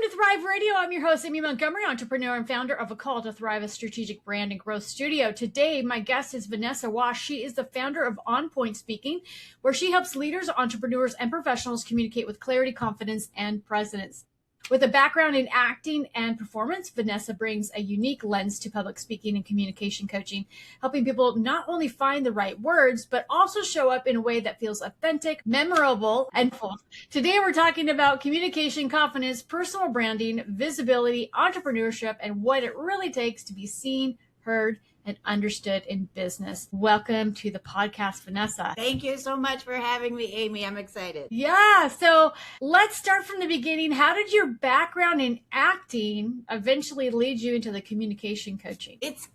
to Thrive Radio. I'm your host, Amy Montgomery, entrepreneur and founder of A Call to Thrive, a strategic brand and growth studio. Today, my guest is Vanessa Wasche. She is the founder of On Point Speaking, where she helps leaders, entrepreneurs, and professionals communicate with clarity, confidence, and presence. With a background in acting and performance, Vanessa brings a unique lens to public speaking and communication coaching, helping people not only find the right words, but also show up in a way that feels authentic, memorable, and full. Today, we're talking about communication, confidence, personal branding, visibility, entrepreneurship, and what it really takes to be seen, heard, and understood in business. Welcome to the podcast, Vanessa. Thank you so much for having me, Amy. I'm excited. Yeah. So let's start from the beginning. How did your background in acting eventually lead you into the communication coaching? It's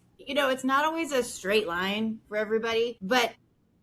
not always a straight line for everybody, but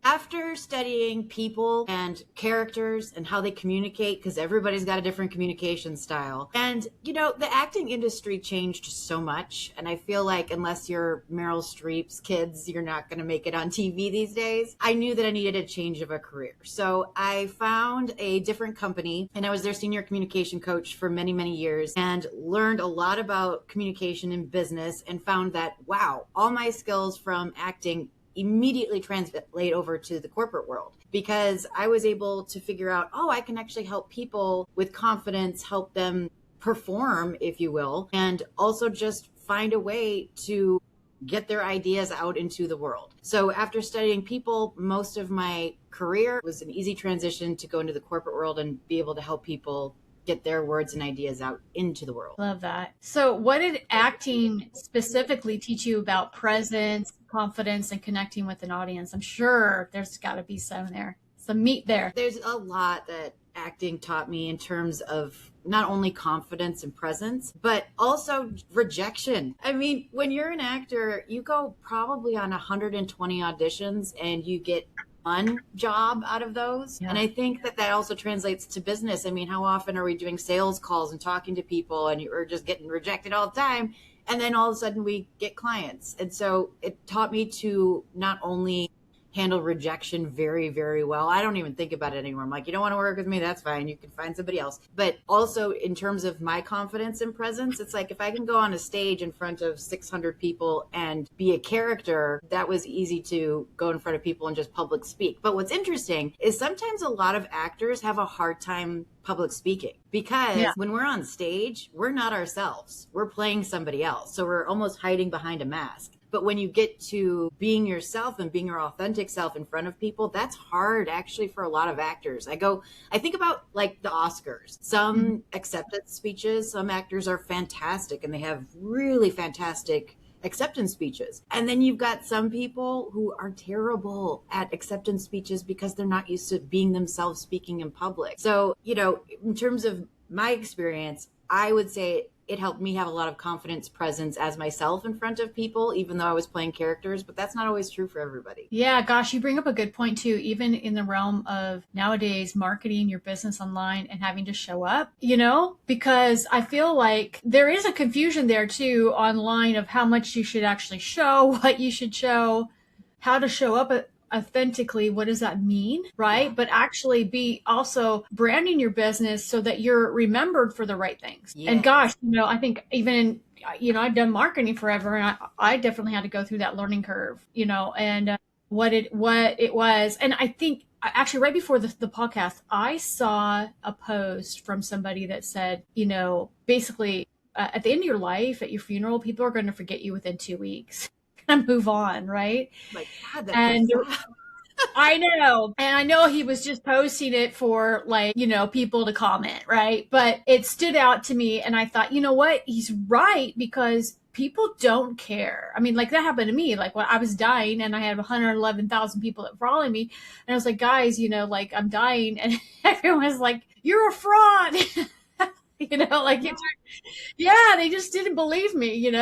after studying people and characters and how they communicate, because everybody's got a different communication style. And, the acting industry changed so much. And I feel like unless you're Meryl Streep's kids, you're not going to make it on TV these days. I knew that I needed a change of a career. So I found a different company and I was their senior communication coach for many, many years and learned a lot about communication in business and found that, wow, all my skills from acting immediately translate over to the corporate world because I was able to figure out, I can actually help people with confidence, help them perform, if you will, and also just find a way to get their ideas out into the world. So after studying people, most of my career was an easy transition to go into the corporate world and be able to help people get their words and ideas out into the world. Love that. So what did acting specifically teach you about presence, confidence, and connecting with an audience? I'm sure there's got to be some meat there. There's a lot that acting taught me in terms of not only confidence and presence, but also rejection. I mean, when you're an actor, you go probably on 120 auditions and you get one job out of those. Yeah. And I think that also translates to business. I mean, how often are we doing sales calls and talking to people and you're just getting rejected all the time? And then all of a sudden we get clients. And so it taught me to not only handle rejection very, very well. I don't even think about it anymore. I'm like, you don't want to work with me? That's fine. You can find somebody else. But also in terms of my confidence and presence, it's like if I can go on a stage in front of 600 people and be a character, that was easy to go in front of people and just public speak. But what's interesting is sometimes a lot of actors have a hard time public speaking because when we're on stage, we're not ourselves. We're playing somebody else. So we're almost hiding behind a mask. But when you get to being yourself and being your authentic self in front of people, that's hard actually for a lot of actors. I think about like the Oscars, some acceptance speeches, some actors are fantastic and they have really fantastic acceptance speeches. And then you've got some people who are terrible at acceptance speeches because they're not used to being themselves speaking in public. So, in terms of my experience, I would say it helped me have a lot of confidence, presence as myself in front of people, even though I was playing characters, but that's not always true for everybody. Yeah, gosh, you bring up a good point too, even in the realm of nowadays marketing your business online and having to show up, because I feel like there is a confusion there too online of how much you should actually show, what you should show, how to show up authentically. What does that mean? Right. Yeah. But actually be also branding your business so that you're remembered for the right things. Yes. And gosh, I think even, I've done marketing forever and I definitely had to go through that learning curve, and what it was. And I think actually right before the podcast, I saw a post from somebody that said, basically at the end of your life, at your funeral, people are going to forget you within 2 weeks. And move on, right? Like, God, and I know. And I know he was just posting it for people to comment, right? But it stood out to me and I thought, you know what? He's right because people don't care. I mean, like that happened to me. Like when I was dying and I had 111,000 people that followed me. And I was like, guys, I'm dying. And everyone was like, you're a fraud. They just didn't believe me,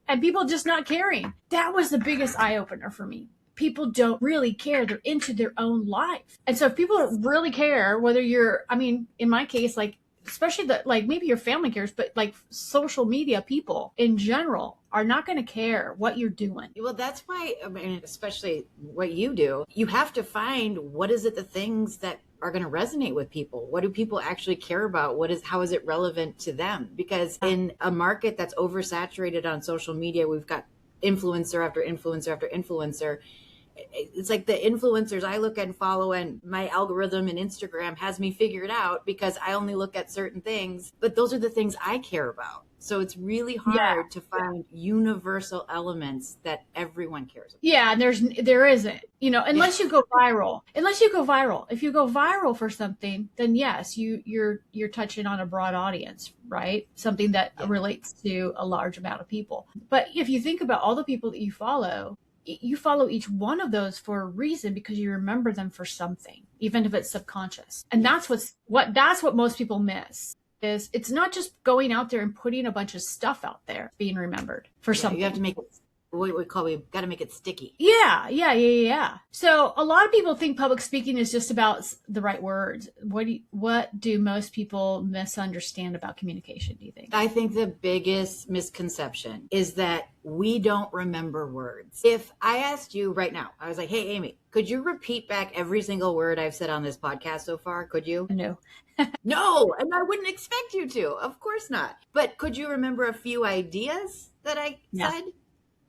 and people just not caring. That was the biggest eye opener for me. People don't really care. They're into their own life. And so if people really care, whether in my case, like especially the, like maybe your family cares, but like social media people in general are not going to care what you're doing. Well, that's why, I mean, especially what you do, you have to find what is it, the things that are going to resonate with people. What do people actually care about? How is it relevant to them? Because in a market that's oversaturated on social media, we've got influencer after influencer after influencer. It's like the influencers I look at and follow, and my algorithm and Instagram has me figured out because I only look at certain things, but those are the things I care about. So it's really hard to find universal elements that everyone cares about. Yeah, and there isn't, unless you go viral. Unless you go viral. If you go viral for something, then yes, you're touching on a broad audience, right? Something that relates to a large amount of people. But if you think about all the people that you follow each one of those for a reason, because you remember them for something, even if it's subconscious. And that's what most people miss. Is it's not just going out there and putting a bunch of stuff out there being remembered for something. You have to make it we've got to make it sticky. Yeah. So a lot of people think public speaking is just about the right words. What do most people misunderstand about communication, do you think? I think the biggest misconception is that we don't remember words. If I asked you right now, I was like, hey, Amy, could you repeat back every single word I've said on this podcast so far? Could you? No. No, and I wouldn't expect you to. Of course not. But could you remember a few ideas that I said?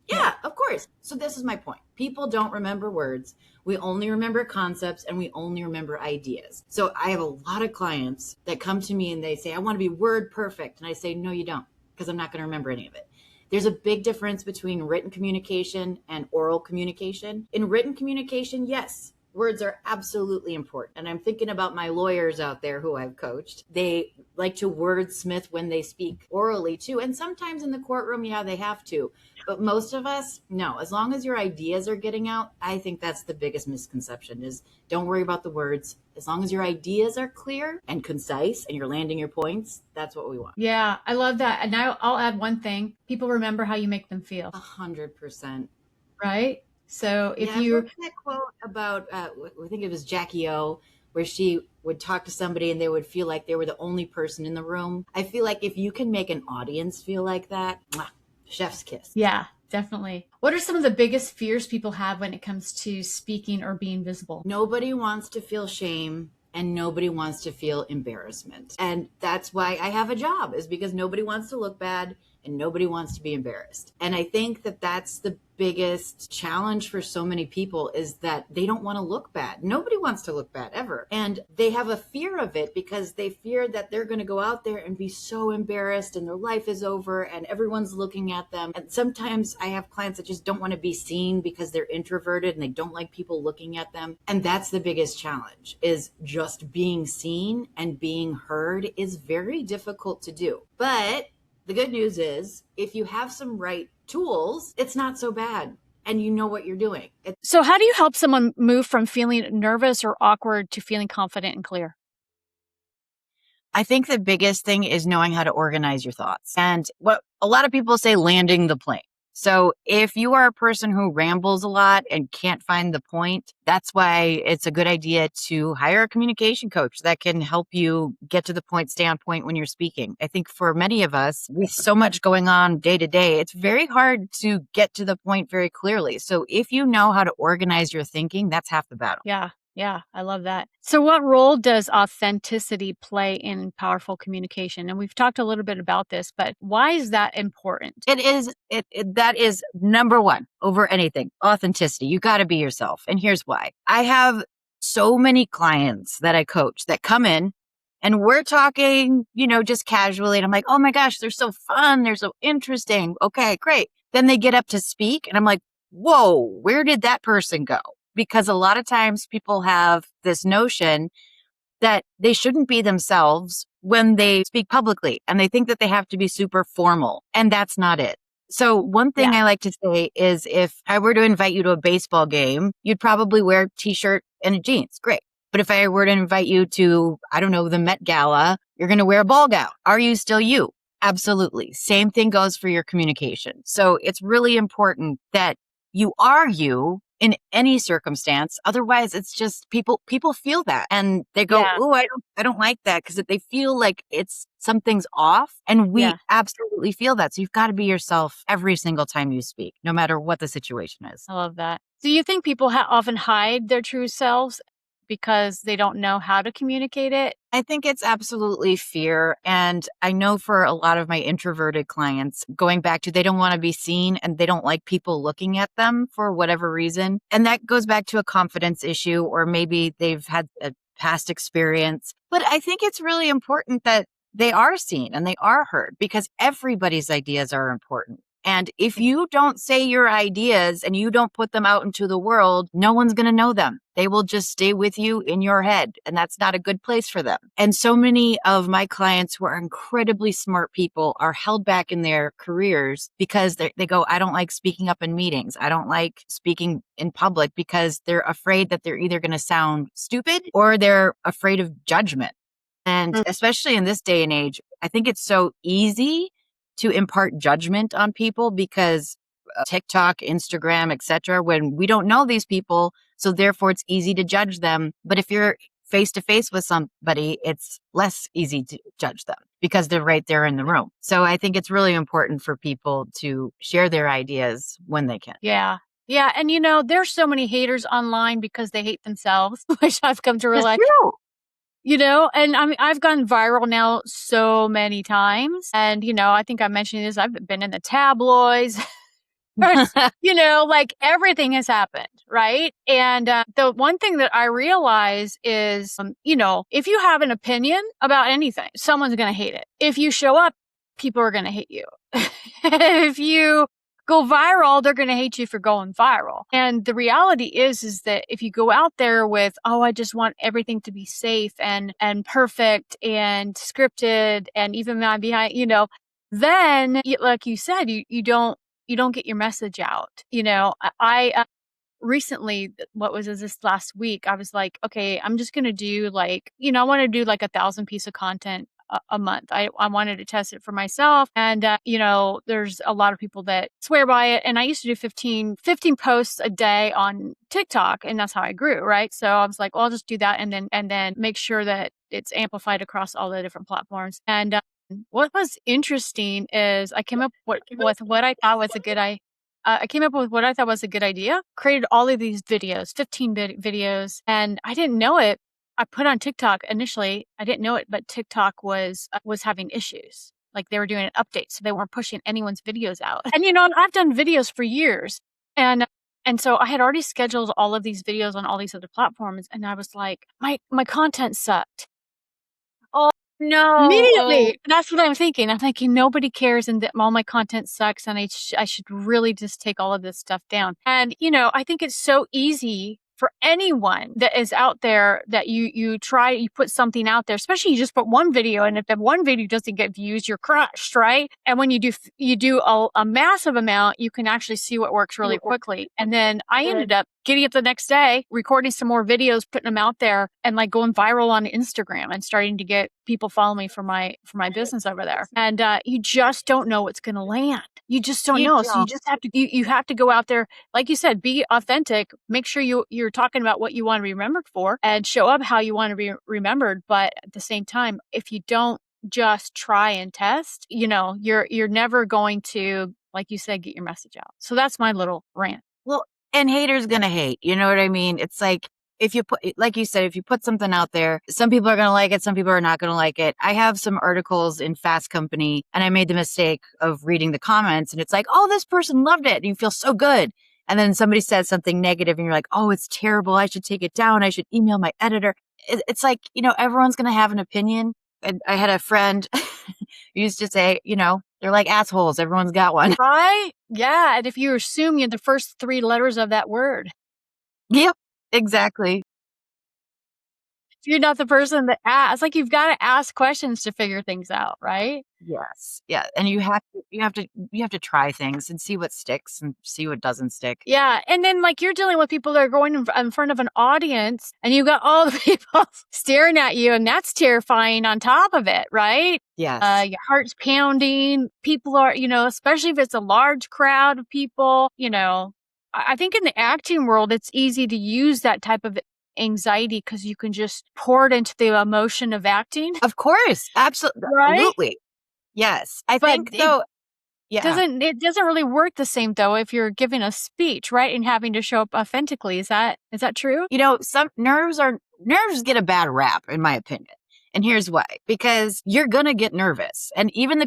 Yeah, of course. So this is my point. People don't remember words. We only remember concepts, and we only remember ideas. So I have a lot of clients that come to me and they say, I want to be word perfect. And I say, no, you don't, because I'm not going to remember any of it. There's a big difference between written communication and oral communication. In written communication, yes, words are absolutely important. And I'm thinking about my lawyers out there who I've coached. They like to wordsmith when they speak orally too. And sometimes in the courtroom, yeah, they have to. But most of us, no. As long as your ideas are getting out, I think that's the biggest misconception is don't worry about the words. As long as your ideas are clear and concise and you're landing your points, that's what we want. Yeah, I love that. And now I'll add one thing. People remember how you make them feel. 100%. Right? So if that quote about, I think it was Jackie O, where she would talk to somebody and they would feel like they were the only person in the room. I feel like if you can make an audience feel like that, chef's kiss. Yeah, definitely. What are some of the biggest fears people have when it comes to speaking or being visible? Nobody wants to feel shame. And nobody wants to feel embarrassment. And that's why I have a job, is because nobody wants to look bad and nobody wants to be embarrassed. And I think that that's the biggest challenge for so many people, is that they don't want to look bad. Nobody wants to look bad ever. And they have a fear of it because they fear that they're going to go out there and be so embarrassed and their life is over and everyone's looking at them. And sometimes I have clients that just don't want to be seen because they're introverted and they don't like people looking at them. And that's the biggest challenge, is just being seen and being heard is very difficult to do. But the good news is, if you have some right tools, it's not so bad and you know what you're doing. So how do you help someone move from feeling nervous or awkward to feeling confident and clear? I think the biggest thing is knowing how to organize your thoughts. And what a lot of people say, landing the plane. So if you are a person who rambles a lot and can't find the point, that's why it's a good idea to hire a communication coach that can help you get to the point, stay on point when you're speaking. I think for many of us, with so much going on day to day, it's very hard to get to the point very clearly. So if you know how to organize your thinking, that's half the battle. Yeah, I love that. So what role does authenticity play in powerful communication? And we've talked a little bit about this, but why is that important? That is number one over anything. Authenticity. You got to be yourself. And here's why. I have so many clients that I coach that come in and we're talking, just casually. And I'm like, oh my gosh, they're so fun. They're so interesting. Okay, great. Then they get up to speak and I'm like, whoa, where did that person go? Because a lot of times people have this notion that they shouldn't be themselves when they speak publicly, and they think that they have to be super formal, and that's not it. So one thing I like to say is, if I were to invite you to a baseball game, you'd probably wear a t-shirt and jeans. Great. But if I were to invite you to, I don't know, the Met Gala, you're going to wear a ball gown. Are you still you? Absolutely. Same thing goes for your communication. So it's really important that you are you, in any circumstance. Otherwise, it's just people feel that and they go, Yeah. "Oh, I don't like that," because they feel like it's something's off, and we Yeah. absolutely feel that. So you've got to be yourself every single time you speak, no matter what the situation is. I love that. Do you think people often hide their true selves because they don't know how to communicate it? I think it's absolutely fear. And I know for a lot of my introverted clients, going back to they don't want to be seen and they don't like people looking at them for whatever reason. And that goes back to a confidence issue, or maybe they've had a past experience. But I think it's really important that they are seen and they are heard, because everybody's ideas are important. And if you don't say your ideas and you don't put them out into the world, no one's going to know them. They will just stay with you in your head. And that's not a good place for them. And so many of my clients who are incredibly smart people are held back in their careers because they go, I don't like speaking up in meetings. I don't like speaking in public, because they're afraid that they're either going to sound stupid or they're afraid of judgment. And Mm. especially in this day and age, I think it's so easy to impart judgment on people because TikTok, Instagram, etc., when we don't know these people, so therefore it's easy to judge them. But if you're face to face with somebody, it's less easy to judge them because they're right there in the room. So I think it's really important for people to share their ideas when they can. Yeah. Yeah. And there's so many haters online because they hate themselves, which I've come to That's realize. true. And I mean, I've gone viral now so many times. And, I think I mentioned this, I've been in the tabloids. Like everything has happened, right? And the one thing that I realize is, if you have an opinion about anything, someone's going to hate it. If you show up, people are going to hate you. If you go viral, they're going to hate you for going viral. And the reality is that if you go out there with, oh, I just want everything to be safe and perfect and scripted and even my behind, then like you said, you don't get your message out. I recently, what was this last week? I was like, okay, I'm just going to do I want to do like 1,000 piece of content a month. I wanted to test it for myself. And, there's a lot of people that swear by it. And I used to do 15 posts a day on TikTok, and that's how I grew. Right. So I was like, well, I'll just do that. And then make sure that it's amplified across all the different platforms. And, what was interesting is I came up with what I thought was a good I came up with what I thought was a good idea, created all of these videos, 15 videos, and I didn't know it. I put on TikTok initially. I didn't know it, but TikTok was having issues. Like they were doing an update, so they weren't pushing anyone's videos out. And I've done videos for years, and so I had already scheduled all of these videos on all these other platforms, and I was like, my content sucked. Oh, no. Oh, Immediately, that's what I'm thinking. I'm thinking nobody cares and that all my content sucks and I should really just take all of this stuff down. And, I think it's so easy for anyone that is out there that you put something out there, especially you just put one video, and if that one video doesn't get views, you're crushed, right? And when you do a massive amount, you can actually see what works really quickly. And then I ended up getting up the next day, recording some more videos, putting them out there, and like going viral on Instagram and starting to get people follow me for my business over there. And you just don't know what's going to land. You just don't you know. So you don't. just have to you have to go out there, like you said, be authentic. Make sure you're talking about what you want to be remembered for, and show up how you want to be remembered. But at the same time, if you don't just try and test, you're never going to, like you said, get your message out. So that's my little rant. Well, and haters gonna hate. You know what I mean? It's like if you put, like you said, if you put something out there, some people are gonna like it, some people are not gonna like it. I have some articles in Fast Company, and I made the mistake of reading the comments, and it's like, oh, this person loved it, and you feel so good. And then somebody says something negative, and you're like, oh, it's terrible. I should take it down. I should email my editor. It's like, everyone's gonna have an opinion. And I had a friend who used to say, they're like assholes. Everyone's got one. Right? Yeah. And if you assume you're the first 3 letters of that word, Yep, exactly. you're not the person that asks. Like you've got to ask questions to figure things out, right? Yes. Yeah. And you have to try things and see what sticks and see what doesn't stick. Yeah. And then like you're dealing with people that are going in front of an audience, and you got all the people staring at you, and that's terrifying on top of it, right? Yes. Your heart's pounding. People are, especially if it's a large crowd of people, I think in the acting world, it's easy to use that type of anxiety because you can just pour it into the emotion of acting, Of course. right? Absolutely. Yes. I But think though, yeah. it doesn't really work the same though if you're giving a speech, right? And having to show up authentically. Is that true? Some nerves get a bad rap, in my opinion. And here's why. Because you're going to get nervous. And even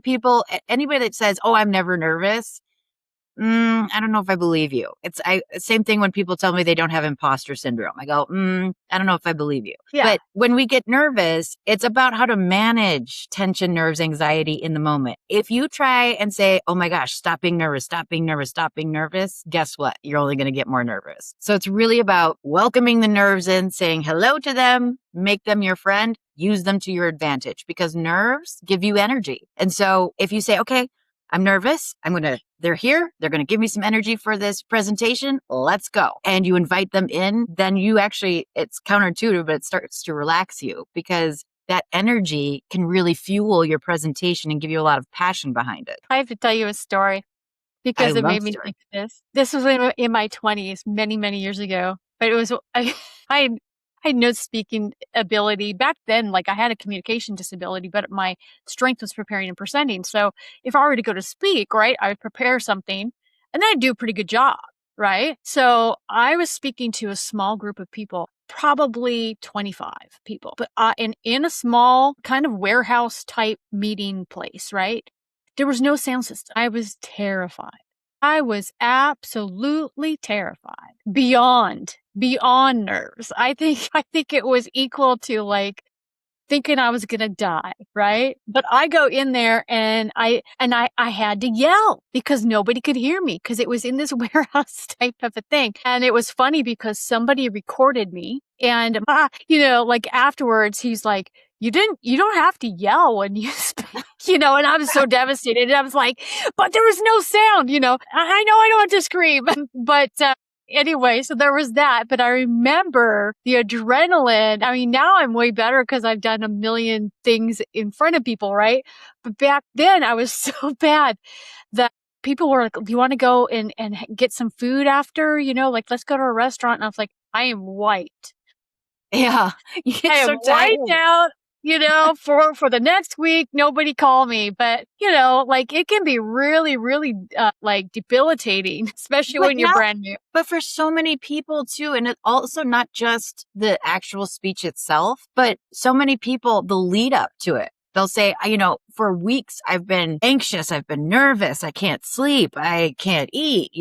anybody that says, oh, I'm never nervous, I don't know if I believe you. Same thing when people tell me they don't have imposter syndrome. I go, I don't know if I believe you. Yeah. But when we get nervous, it's about how to manage tension, nerves, anxiety in the moment. If you try and say, oh my gosh, stop being nervous, stop being nervous, stop being nervous, guess what? You're only going to get more nervous. So it's really about welcoming the nerves in, saying hello to them, make them your friend, use them to your advantage because nerves give you energy. And so if you say, okay, I'm nervous. They're here. They're going to give me some energy for this presentation. Let's go. And you invite them in. Then it's counterintuitive, but it starts to relax you because that energy can really fuel your presentation and give you a lot of passion behind it. I have to tell you a story I because it love made me story. think of this. This was in my 20s, many, many years ago. But it was, I had no speaking ability. Back then, like I had a communication disability, but my strength was preparing and presenting. So if I were to go to speak, right, I would prepare something and then I'd do a pretty good job, right? So I was speaking to a small group of people, probably 25 people, but in a small kind of warehouse type meeting place, right? There was no sound system. I was terrified. I was absolutely terrified. Beyond nerves. I think it was equal to like thinking I was going to die, right? But I go in there and I had to yell because nobody could hear me because it was in this warehouse type of a thing. And it was funny because somebody recorded me and like afterwards he's like, you don't have to yell when you speak, and I was so devastated. And I was like, but there was no sound, I know I don't have to scream, but, anyway, so there was that, but I remember the adrenaline. I mean, now I'm way better because I've done a million things in front of people, right? But back then I was so bad that people were like, do you want to go and get some food after, like, let's go to a restaurant. And I was like, I am white. Yeah. You I get am so wiped tired. out, for the next week. Nobody call me, but like it can be really, really like debilitating, especially But when you're not brand new. But for so many people too, and it also not just the actual speech itself, but so many people, the lead up to it. They'll say, for weeks I've been anxious, I've been nervous, I can't sleep, I can't eat,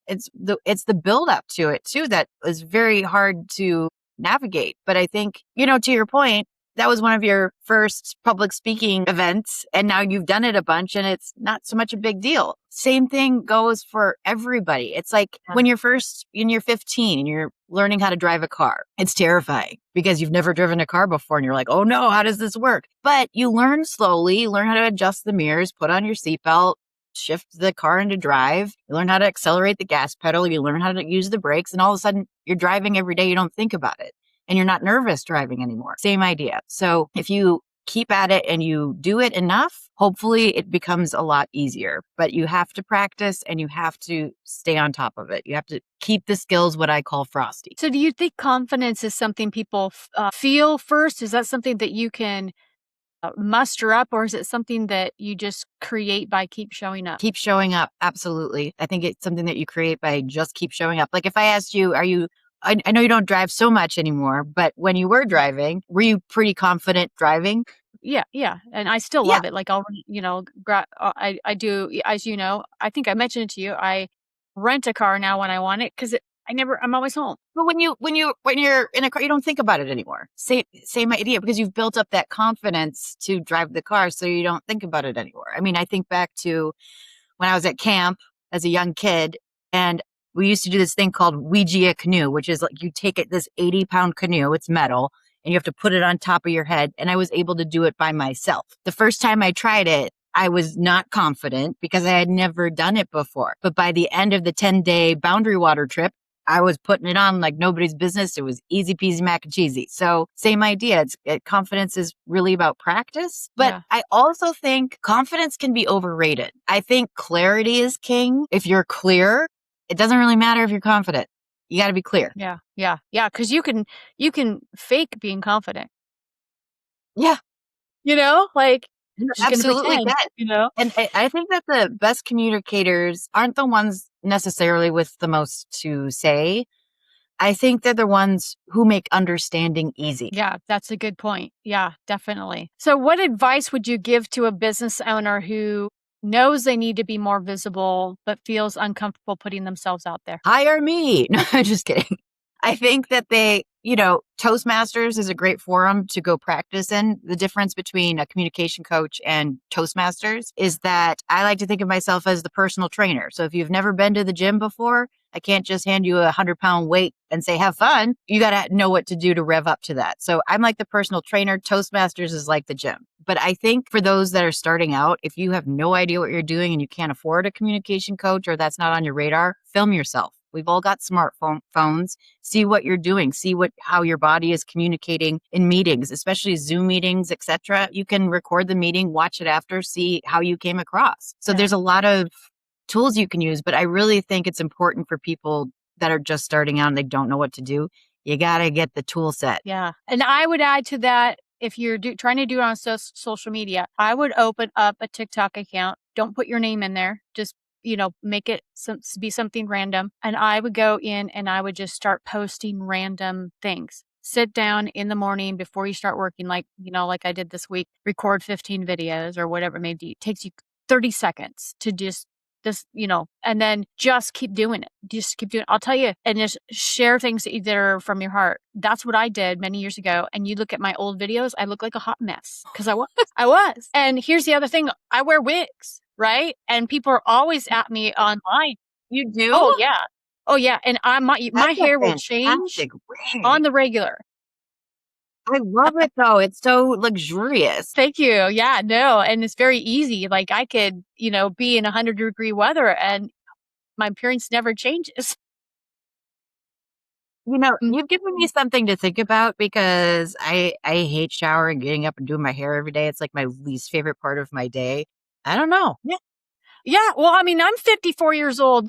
it's the build up to it too that is very hard to navigate. But I think, to your point, that was one of your first public speaking events and now you've done it a bunch and it's not so much a big deal. Same thing goes for everybody. It's like when you're 15 and you're learning how to drive a car, it's terrifying because you've never driven a car before and you're like, oh no, how does this work? But you learn slowly, you learn how to adjust the mirrors, put on your seatbelt, shift the car into drive, you learn how to accelerate the gas pedal, you learn how to use the brakes, and all of a sudden you're driving every day, you don't think about it. And you're not nervous driving anymore. Same idea. So if you keep at it and you do it enough, hopefully it becomes a lot easier. But you have to practice and you have to stay on top of it. You have to keep the skills, what I call frosty. So do you think confidence is something people feel first? Is that something that you can muster up, or is it something that you just create by keep showing up? Keep showing up. Absolutely. I think it's something that you create by just keep showing up. Like if I asked you, I know you don't drive so much anymore, but when you were driving, were you pretty confident driving? Yeah. And I still Yeah. love it. Like I do, as you know, I think I mentioned it to you. I rent a car now when I want it because I'm always home. But when you're in a car, you don't think about it anymore. Same idea because you've built up that confidence to drive the car, so you don't think about it anymore. I mean, I think back to when I was at camp as a young kid, and we used to do this thing called Ouija canoe, which is like you take this 80-pound canoe, it's metal, and you have to put it on top of your head. And I was able to do it by myself. The first time I tried it, I was not confident because I had never done it before. But by the end of the 10-day boundary water trip, I was putting it on like nobody's business. It was easy peasy mac and cheesy. So same idea. Confidence is really about practice. But Yeah. I also think confidence can be overrated. I think clarity is king. If you're clear, it doesn't really matter if you're confident. You got to be clear. Yeah. Yeah. Yeah. Cause you can fake being confident, Yeah, like you just going to absolutely pretend, can. And I think that the best communicators aren't the ones necessarily with the most to say. I think they're the ones who make understanding easy. Yeah, that's a good point. Yeah, definitely. So, what advice would you give to a business owner who knows they need to be more visible but feels uncomfortable putting themselves out there? Hire me. No, I'm just kidding. I think that Toastmasters is a great forum to go practice in. The difference between a communication coach and Toastmasters is that I like to think of myself as the personal trainer. So if you've never been to the gym before, I can't just hand you 100-pound weight and say, have fun. You got to know what to do to rev up to that. So I'm like the personal trainer. Toastmasters is like the gym. But I think for those that are starting out, if you have no idea what you're doing and you can't afford a communication coach or that's not on your radar, film yourself. We've all got smartphones. See what you're doing. See how your body is communicating in meetings, especially Zoom meetings, etc. You can record the meeting, watch it after, see how you came across. So Yeah. there's a lot of tools you can use, but I really think it's important for people that are just starting out and they don't know what to do. You got to get the tool set. Yeah. And I would add to that, if you're trying to do it on social media, I would open up a TikTok account. Don't put your name in there. Just, make it be something random. And I would go in and I would just start posting random things. Sit down in the morning before you start working, like I did this week, record 15 videos or whatever it may be. It takes you 30 seconds to just this, and then just keep doing it. Just keep doing it. I'll tell you, and just share things that are from your heart. That's what I did many years ago. And you look at my old videos, I look like a hot mess because I was. I was. And here's the other thing. I wear wigs, right? And people are always at me online. You do? Oh, yeah. Oh, yeah. And my That's a hair will change fantastic wig. on the regular. I love it though. It's so luxurious. Thank you. Yeah, no. And it's very easy. Like I could, be in 100-degree weather and my appearance never changes. You've given me something to think about because I hate showering, getting up and doing my hair every day. It's like my least favorite part of my day. I don't know. Yeah. Yeah. Well, I mean, I'm 54 years old.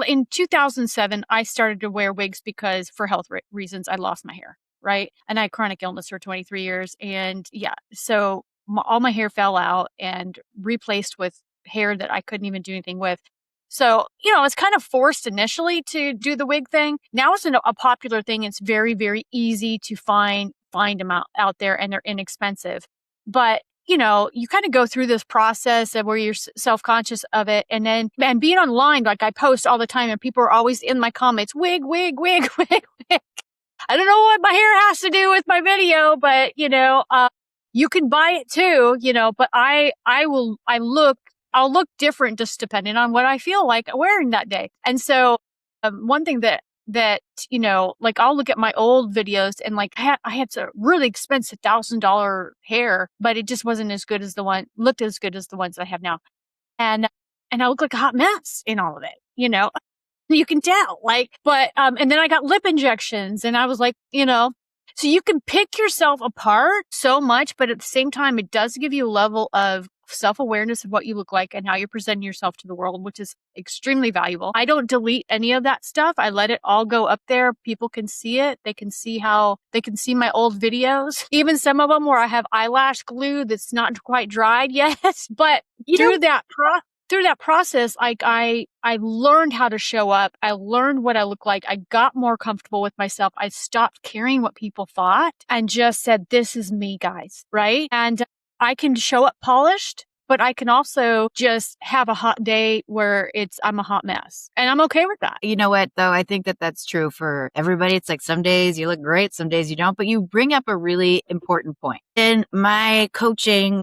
In 2007, I started to wear wigs because for health reasons, I lost my hair. Right. And I had chronic illness for 23 years. And yeah, so all my hair fell out and replaced with hair that I couldn't even do anything with. So, it's kind of forced initially to do the wig thing. Now it's a popular thing. It's very, very easy to find them out there and they're inexpensive. But you kind of go through this process of where you're self-conscious of it. And being online, like I post all the time and people are always in my comments, wig, wig, wig, wig, wig. I don't know what my hair has to do with my video, but you can buy it too, but I'll look different just depending on what I feel like wearing that day. And so one thing that like I'll look at my old videos and like I had some really expensive $1,000 hair, but it just wasn't as good as looked as good as the ones that I have now. And I look like a hot mess in all of it, you can tell and then I got lip injections and I was like, so you can pick yourself apart so much, but at the same time, it does give you a level of self-awareness of what you look like and how you're presenting yourself to the world, which is extremely valuable. I don't delete any of that stuff. I let it all go up there. People can see it. They can see my old videos, even some of them where I have eyelash glue that's not quite dried yet. But through that process, I learned how to show up. I learned what I look like. I got more comfortable with myself. I stopped caring what people thought and just said, this is me, guys. Right. And I can show up polished, but I can also just have a hot day where I'm a hot mess and I'm okay with that. You know what, though? I think that that's true for everybody. It's like some days you look great, some days you don't, but you bring up a really important point. In my coaching,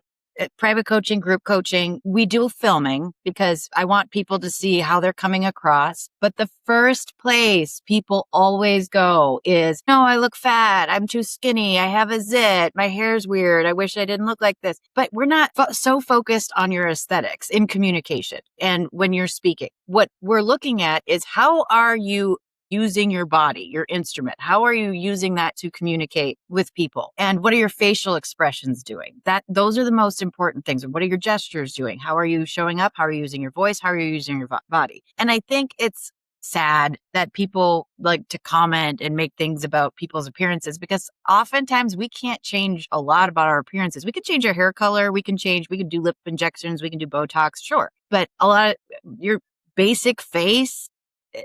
private coaching, group coaching, we do filming because I want people to see how they're coming across. But the first place people always go is, no, I look fat. I'm too skinny. I have a zit. My hair's weird. I wish I didn't look like this. But we're not so focused on your aesthetics in communication and when you're speaking. What we're looking at is how are you using your body, your instrument? How are you using that to communicate with people? And what are your facial expressions doing? Those are the most important things. What are your gestures doing? How are you showing up? How are you using your voice? How are you using your body? And I think it's sad that people like to comment and make things about people's appearances, because oftentimes we can't change a lot about our appearances. We can change our hair color, we can do lip injections, we can do Botox, sure. But a lot of your basic face,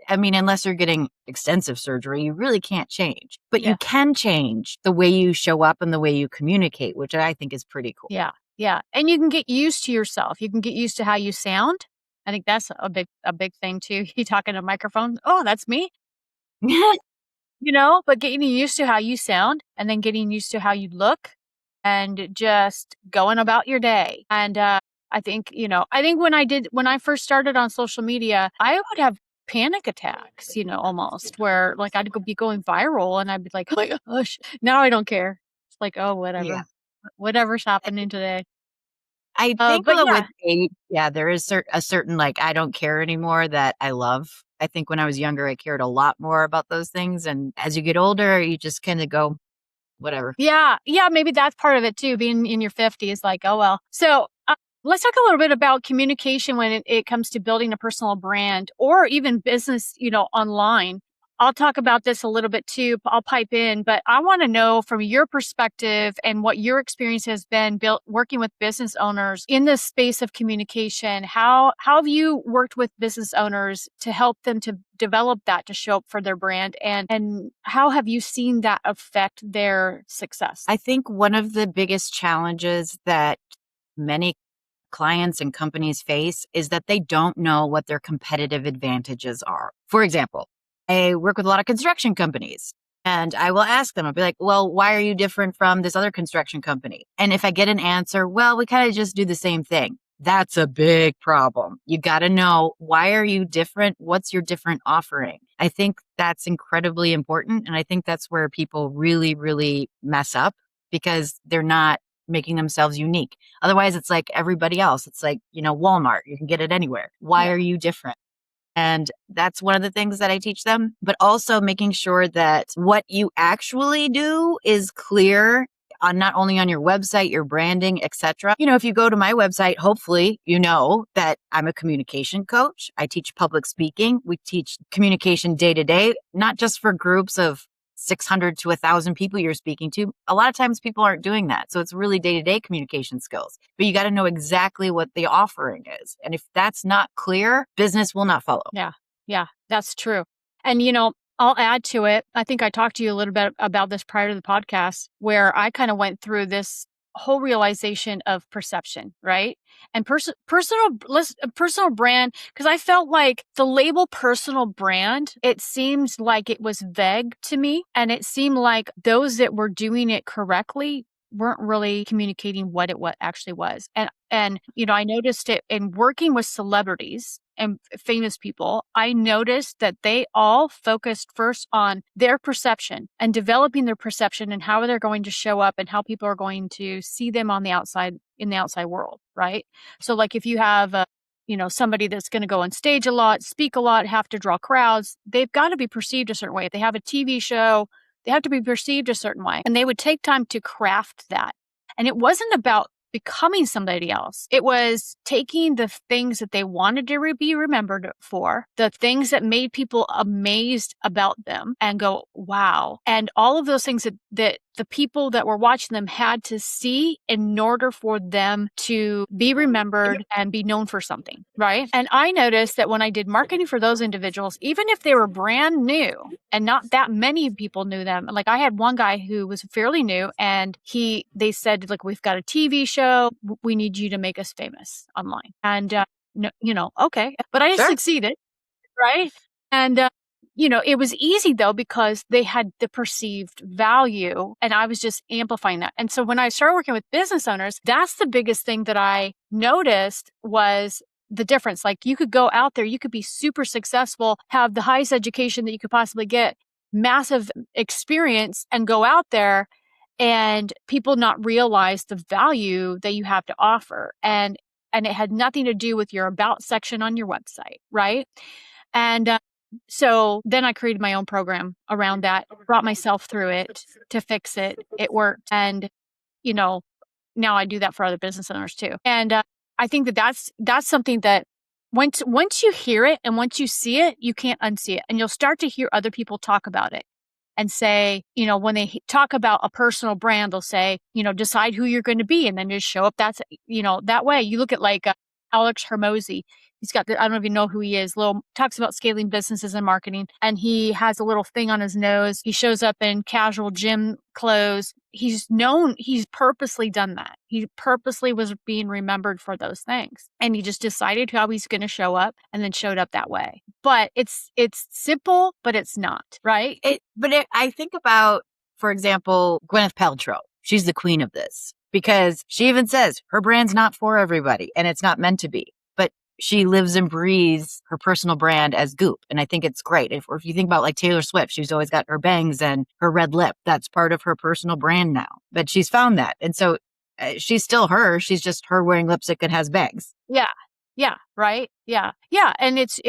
I mean, unless you're getting extensive surgery, you really can't change. But Yeah. you can change the way you show up and the way you communicate, which I think is pretty cool. Yeah. Yeah. And you can get used to yourself. You can get used to how you sound. I think that's a big thing too. You talking to microphones. Oh, that's me. But getting used to how you sound and then getting used to how you look and just going about your day. And I think when I first started on social media, I would have panic attacks, almost where like I'd be going viral and I'd be like, oh my gosh, now I don't care. It's like, oh, Yeah. whatever's happening today. I think But though yeah, with age, yeah, there is a certain like I don't care anymore that I love. I think when I was younger, I cared a lot more about those things, and as you get older, you just kind of go whatever. yeah, yeah, maybe that's part of it too, being in your 50s, like, oh, well. So let's talk a little bit about communication when it comes to building a personal brand or even business, online. I'll talk about this a little bit too. I'll pipe in, but I want to know from your perspective and what your experience has been built working with business owners in the space of communication. How have you worked with business owners to help them to develop that to show up for their brand, and how have you seen that affect their success? I think one of the biggest challenges that many clients and companies face is that they don't know what their competitive advantages are. For example, I work with a lot of construction companies and I will ask them, I'll be like, well, why are you different from this other construction company? And if I get an answer, well, we kind of just do the same thing. That's a big problem. You got to know, why are you different? What's your different offering? I think that's incredibly important. And I think that's where people really, really mess up, because they're not making themselves unique. Otherwise, it's like everybody else. It's like, Walmart, you can get it anywhere. Why Yeah. are you different? And that's one of the things that I teach them, but also making sure that what you actually do is clear on not only on your website, your branding, etc. If you go to my website, hopefully you know that I'm a communication coach. I teach public speaking. We teach communication day to day, not just for groups of 600 to 1,000 people you're speaking to. A lot of times people aren't doing that. So it's really day-to-day communication skills. But you got to know exactly what the offering is. And if that's not clear, business will not follow. Yeah. Yeah, that's true. And, I'll add to it. I think I talked to you a little bit about this prior to the podcast, where I kind of went through this whole realization of perception, right? And personal brand, because I felt like the label personal brand, it seemed like it was vague to me. And it seemed like those that were doing it correctly weren't really communicating what actually was. And I noticed it in working with celebrities and famous people. I noticed that they all focused first on their perception and developing their perception and how they're going to show up and how people are going to see them on the outside, in the outside world, right? So like if you have somebody that's going to go on stage a lot, speak a lot, have to draw crowds, they've got to be perceived a certain way. If they have a TV show, they have to be perceived a certain way. And they would take time to craft that. And it wasn't about becoming somebody else. It was taking the things that they wanted to be remembered for, the things that made people amazed about them and go, wow. And all of those things that the people that were watching them had to see in order for them to be remembered and be known for something, right? And I noticed that when I did marketing for those individuals, even if they were brand new and not that many people knew them, like I had one guy who was fairly new and they said, like, we've got a TV show, we need you to make us famous online. And, no, okay, but I Sure. succeeded, right? And, it was easy though, because they had the perceived value and I was just amplifying that. And so when I started working with business owners, that's the biggest thing that I noticed was the difference. Like you could go out there, you could be super successful, have the highest education that you could possibly get, massive experience, and go out there and people not realize the value that you have to offer. And it had nothing to do with your about section on your website, right? And So then I created my own program around that, brought myself through it to fix it. It worked. And, you know, now I do that for other business owners too. And I think that that's something that once you hear it and once you see it, you can't unsee it. And you'll start to hear other people talk about it and say, when they talk about a personal brand, they'll say, decide who you're going to be and then just show up. That's, that way. You look at like Alex Hermosi. He's got I don't even know who he is. Talks about scaling businesses and marketing. And he has a little thing on his nose. He shows up in casual gym clothes. He's purposely done that. He purposely was being remembered for those things. And he just decided how he's going to show up and then showed up that way. But it's simple, but it's not, right? I think about, for example, Gwyneth Paltrow. She's the queen of this because she even says her brand's not for everybody and it's not meant to be. But she lives and breathes her personal brand as Goop. And I think it's great. If you think about like Taylor Swift, she's always got her bangs and her red lip. That's part of her personal brand now. But she's found that. And so she's still her. She's just her wearing lipstick and has bangs. Yeah. Yeah. Right. Yeah. Yeah. And it's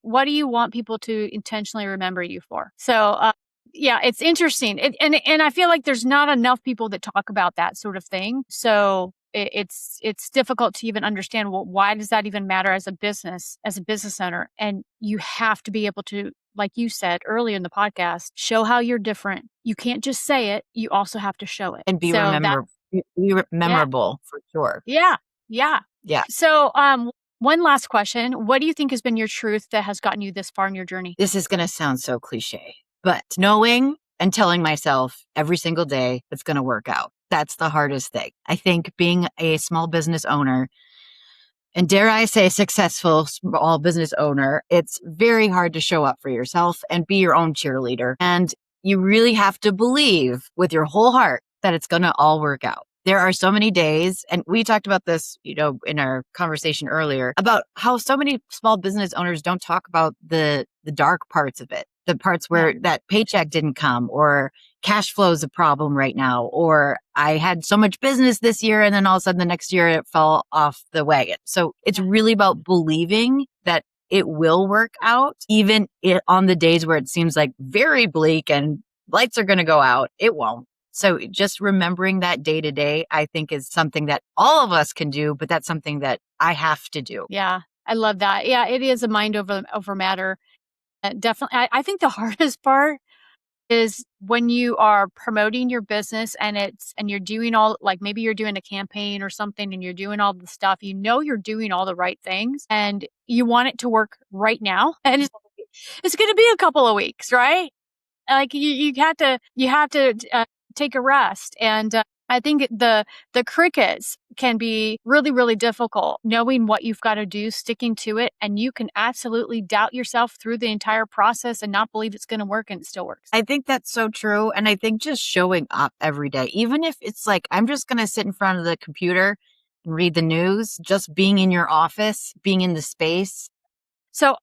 what do you want people to intentionally remember you for? So, yeah, it's interesting. And I feel like there's not enough people that talk about that sort of thing. So it's difficult to even understand, well, why does that even matter as a business owner? And you have to be able to, like you said earlier in the podcast, show how you're different. You can't just say it. You also have to show it. And be memorable for sure. Yeah. Yeah. Yeah. So, one last question. What do you think has been your truth that has gotten you this far in your journey? This is going to sound so cliche, but knowing and telling myself every single day it's going to work out. That's the hardest thing. I think being a small business owner, and dare I say successful small business owner, it's very hard to show up for yourself and be your own cheerleader. And you really have to believe with your whole heart that it's going to all work out. There are so many days, and we talked about this, in our conversation earlier, about how so many small business owners don't talk about the dark parts of it, the parts where that paycheck didn't come, or cash flow is a problem right now, or I had so much business this year and then all of a sudden the next year it fell off the wagon. So it's really about believing that it will work out, even on the days where it seems like very bleak and lights are going to go out. It won't. So just remembering that day to day, I think is something that all of us can do, but that's something that I have to do. Yeah, I love that. Yeah, it is a mind over matter. Definitely. I think the hardest part is when you are promoting your business and you're doing all, like maybe you're doing a campaign or something and you're doing all the stuff, you're doing all the right things and you want it to work right now. And it's going to be a couple of weeks, right? Like you have to take a rest. And I think the crickets can be really, really difficult, knowing what you've got to do, sticking to it. And you can absolutely doubt yourself through the entire process and not believe it's going to work, and it still works. I think that's so true. And I think just showing up every day, even if it's like, I'm just going to sit in front of the computer and read the news, just being in your office, being in the space. So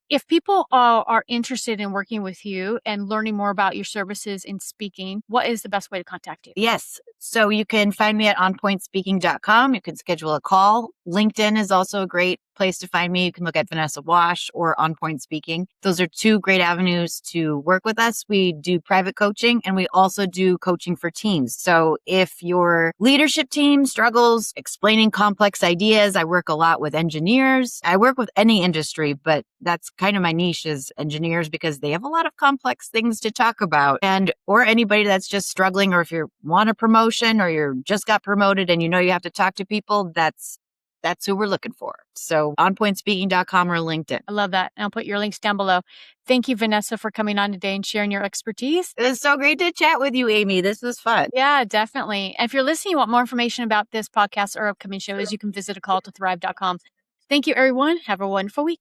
if people are interested in working with you and learning more about your services in speaking, what is the best way to contact you? Yes. So you can find me at onpointspeaking.com. You can schedule a call. LinkedIn is also a great place to find me. You can look at Vanessa Wasche or On Point Speaking. Those are two great avenues to work with us. We do private coaching and we also do coaching for teams. So if your leadership team struggles explaining complex ideas, I work a lot with engineers. I work with any industry, but that's kind of my niche is engineers because they have a lot of complex things to talk about. Or anybody that's just struggling, or if you want a promotion or you're just got promoted and you have to talk to people, that's who we're looking for. So onpointspeaking.com or LinkedIn. I love that. And I'll put your links down below. Thank you, Vanessa, for coming on today and sharing your expertise. It was so great to chat with you, Amy. This was fun. Yeah, definitely. And if you're listening, you want more information about this podcast or upcoming shows, you can visit acalltothrive.com. Thank you, everyone. Have a wonderful week.